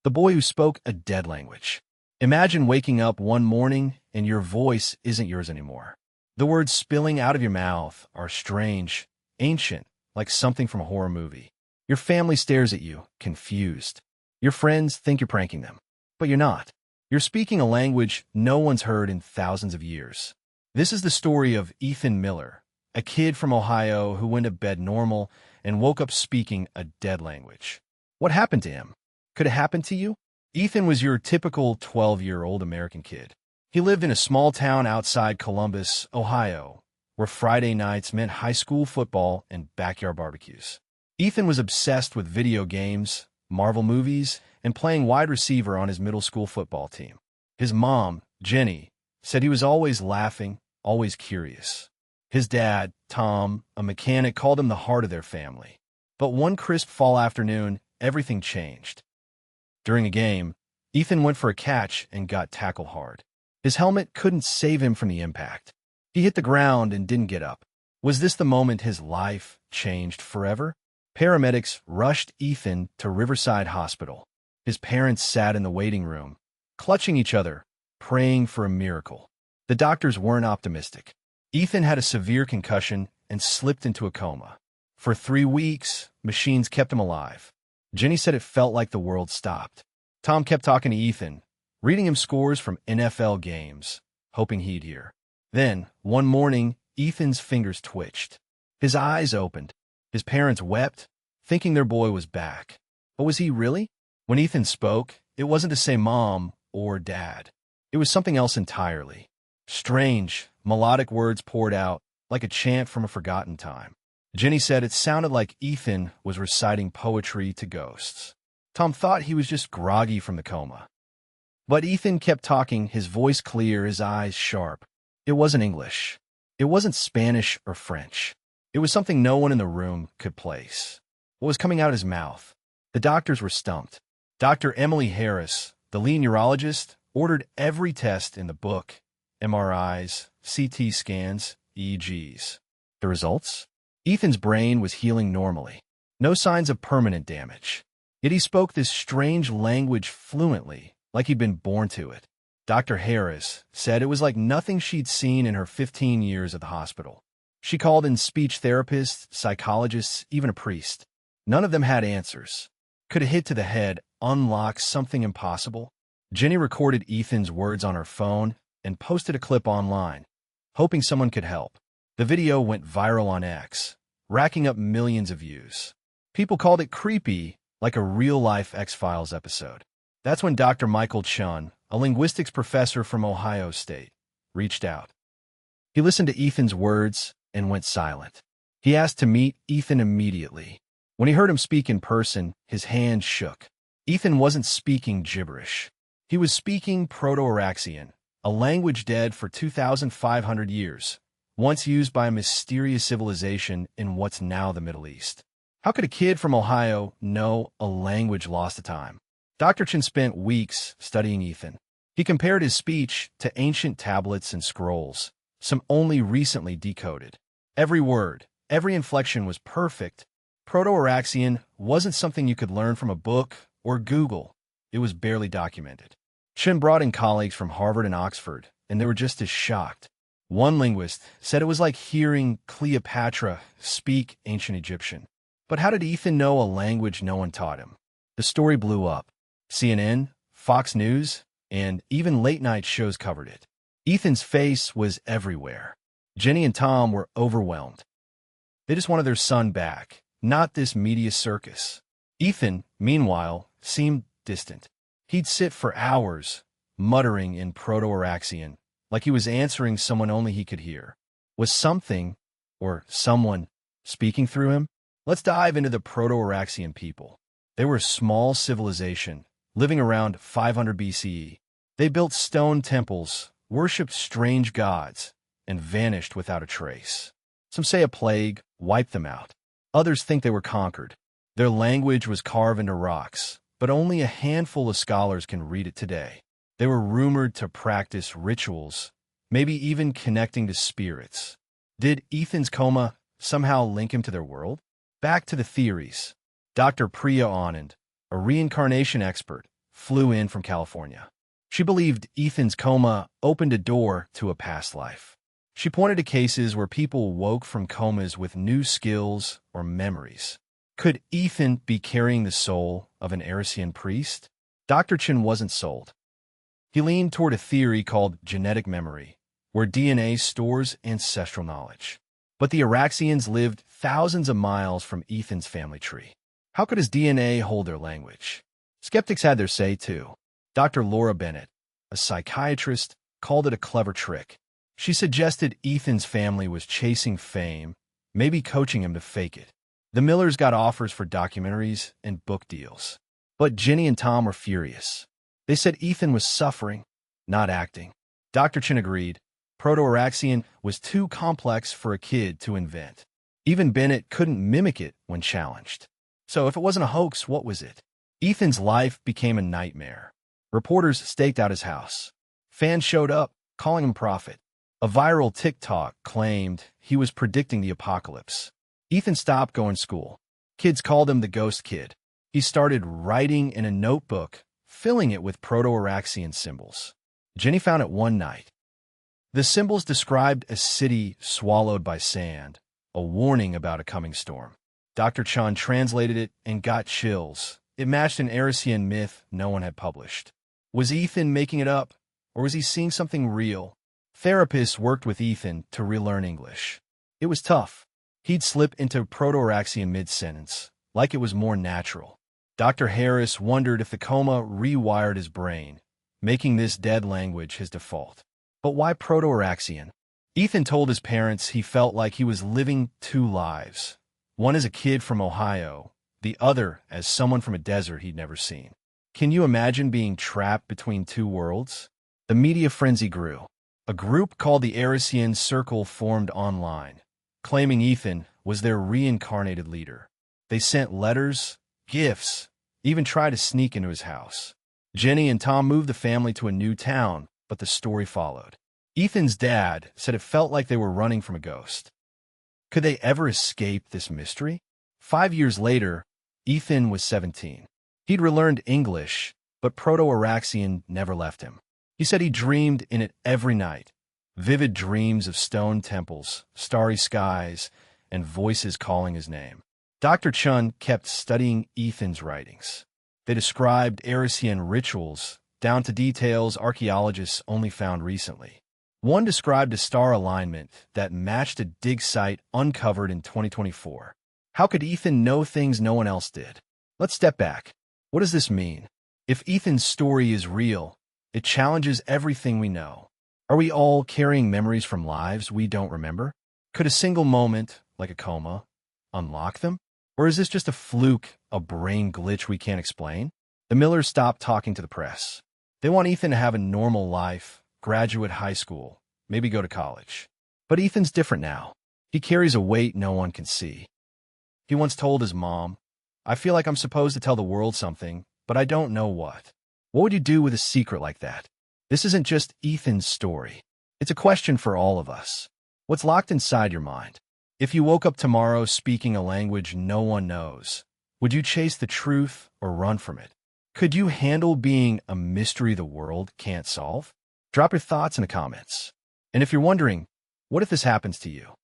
The boy who spoke a dead language. Imagine waking up one morning and your voice isn't yours anymore. The words spilling out of your mouth are strange, ancient, like something from a horror movie. Your family stares at you, confused. Your friends think you're pranking them, but you're not. You're speaking a language no one's heard in thousands of years. This is the story of Ethan Miller, a kid from Ohio who went to bed normal and woke up speaking a dead language. What happened to him? Could it happen to you? Ethan was your typical 12-year-old American kid. He lived in a small town outside Columbus, Ohio, where Friday nights meant high school football and backyard barbecues. Ethan was obsessed with video games, Marvel movies, and playing wide receiver on his middle school football team. His mom, Jenny, said he was always laughing, always curious. His dad, Tom, a mechanic, called him the heart of their family. But one crisp fall afternoon, everything changed. During a game, Ethan went for a catch and got tackled hard. His helmet couldn't save him from the impact. He hit the ground and didn't get up. Was this the moment his life changed forever? Paramedics rushed Ethan to Riverside Hospital. His parents sat in the waiting room, clutching each other, praying for a miracle. The doctors weren't optimistic. Ethan had a severe concussion and slipped into a coma. For 3 weeks, machines kept him alive. Jenny said it felt like the world stopped. Tom kept talking to Ethan, reading him scores from NFL games, hoping he'd hear. Then, one morning, Ethan's fingers twitched. His eyes opened. His parents wept, thinking their boy was back. But was he really? When Ethan spoke, it wasn't to say mom or dad. It was something else entirely. Strange, melodic words poured out, like a chant from a forgotten time. Jenny said it sounded like Ethan was reciting poetry to ghosts. Tom thought he was just groggy from the coma. But Ethan kept talking, his voice clear, his eyes sharp. It wasn't English. It wasn't Spanish or French. It was something no one in the room could place. What was coming out of his mouth? The doctors were stumped. Dr. Emily Harris, the lead neurologist, ordered every test in the book: MRIs, CT scans, EEGs. The results? Ethan's brain was healing normally. No signs of permanent damage. Yet he spoke this strange language fluently, like he'd been born to it. Dr. Harris said it was like nothing she'd seen in her 15 years at the hospital. She called in speech therapists, psychologists, even a priest. None of them had answers. Could a hit to the head unlock something impossible? Jenny recorded Ethan's words on her phone and posted a clip online, hoping someone could help. The video went viral on X, racking up millions of views. People called it creepy, like a real-life X-Files episode. That's when Dr. Michael Chun, a linguistics professor from Ohio State, reached out. He listened to Ethan's words and went silent. He asked to meet Ethan immediately. When he heard him speak in person, his hand shook. Ethan wasn't speaking gibberish. He was speaking Proto-Araxian, a language dead for 2,500 years, once used by a mysterious civilization in what's now the Middle East. How could a kid from Ohio know a language lost to time? Dr. Chin spent weeks studying Ethan. He compared his speech to ancient tablets and scrolls, some only recently decoded. Every word, every inflection was perfect. Proto-Araxian wasn't something you could learn from a book or Google. It was barely documented. Chin brought in colleagues from Harvard and Oxford, and they were just as shocked. One linguist said it was like hearing Cleopatra speak ancient Egyptian. But how did Ethan know a language no one taught him? The story blew up. CNN, Fox News, and even late-night shows covered it. Ethan's face was everywhere. Jenny and Tom were overwhelmed. They just wanted their son back, not this media circus. Ethan, meanwhile, seemed distant. He'd sit for hours, muttering in Proto-Araxian, like he was answering someone only he could hear. Was something, or someone, speaking through him? Let's dive into the Proto-Araxian people. They were a small civilization, living around 500 BCE. They built stone temples, worshipped strange gods, and vanished without a trace. Some say a plague wiped them out. Others think they were conquered. Their language was carved into rocks, but only a handful of scholars can read it today. They were rumored to practice rituals, maybe even connecting to spirits. Did Ethan's coma somehow link him to their world? Back to the theories. Dr. Priya Anand, a reincarnation expert, flew in from California. She believed Ethan's coma opened a door to a past life. She pointed to cases where people woke from comas with new skills or memories. Could Ethan be carrying the soul of an Arisian priest? Dr. Chen wasn't sold. He leaned toward a theory called genetic memory, where DNA stores ancestral knowledge. But the Araxians lived thousands of miles from Ethan's family tree. How could his DNA hold their language? Skeptics had their say, too. Dr. Laura Bennett, a psychiatrist, called it a clever trick. She suggested Ethan's family was chasing fame, maybe coaching him to fake it. The Millers got offers for documentaries and book deals. But Jenny and Tom were furious. They said Ethan was suffering, not acting. Dr. Chen agreed. Proto-Araxian was too complex for a kid to invent. Even Bennett couldn't mimic it when challenged. So if it wasn't a hoax, what was it? Ethan's life became a nightmare. Reporters staked out his house. Fans showed up, calling him prophet. A viral TikTok claimed he was predicting the apocalypse. Ethan stopped going to school. Kids called him the ghost kid. He started writing in a notebook, filling it with Proto-Araxian symbols. Jenny found it one night. The symbols described a city swallowed by sand, a warning about a coming storm. Dr. Chan translated it and got chills. It matched an Arisian myth no one had published. Was Ethan making it up, or was he seeing something real? Therapists worked with Ethan to relearn English. It was tough. He'd slip into Proto-Araxian mid-sentence, like it was more natural. Dr. Harris wondered if the coma rewired his brain, making this dead language his default. But why Proto-Araxian? Ethan told his parents he felt like he was living two lives, one as a kid from Ohio, the other as someone from a desert he'd never seen. Can you imagine being trapped between two worlds? The media frenzy grew. A group called the Arisian Circle formed online, claiming Ethan was their reincarnated leader. They sent letters, gifts, even tried to sneak into his house. Jenny and Tom moved the family to a new town, but the story followed. Ethan's dad said it felt like they were running from a ghost. Could they ever escape this mystery? 5 years later, Ethan was 17. He'd relearned English, but Proto-Araxian never left him. He said he dreamed in it every night, vivid dreams of stone temples, starry skies, and voices calling his name. Dr. Chun kept studying Ethan's writings. They described Arisian rituals, down to details archaeologists only found recently. One described a star alignment that matched a dig site uncovered in 2024. How could Ethan know things no one else did? Let's step back. What does this mean? If Ethan's story is real, it challenges everything we know. Are we all carrying memories from lives we don't remember? Could a single moment, like a coma, unlock them? Or is this just a fluke, a brain glitch we can't explain? The Millers stopped talking to the press. They want Ethan to have a normal life, graduate high school, maybe go to college. But Ethan's different now. He carries a weight no one can see. He once told his mom, "I feel like I'm supposed to tell the world something, but I don't know what." What would you do with a secret like that? This isn't just Ethan's story. It's a question for all of us. What's locked inside your mind? If you woke up tomorrow speaking a language no one knows, would you chase the truth or run from it? Could you handle being a mystery the world can't solve? Drop your thoughts in the comments. And if you're wondering, what if this happens to you?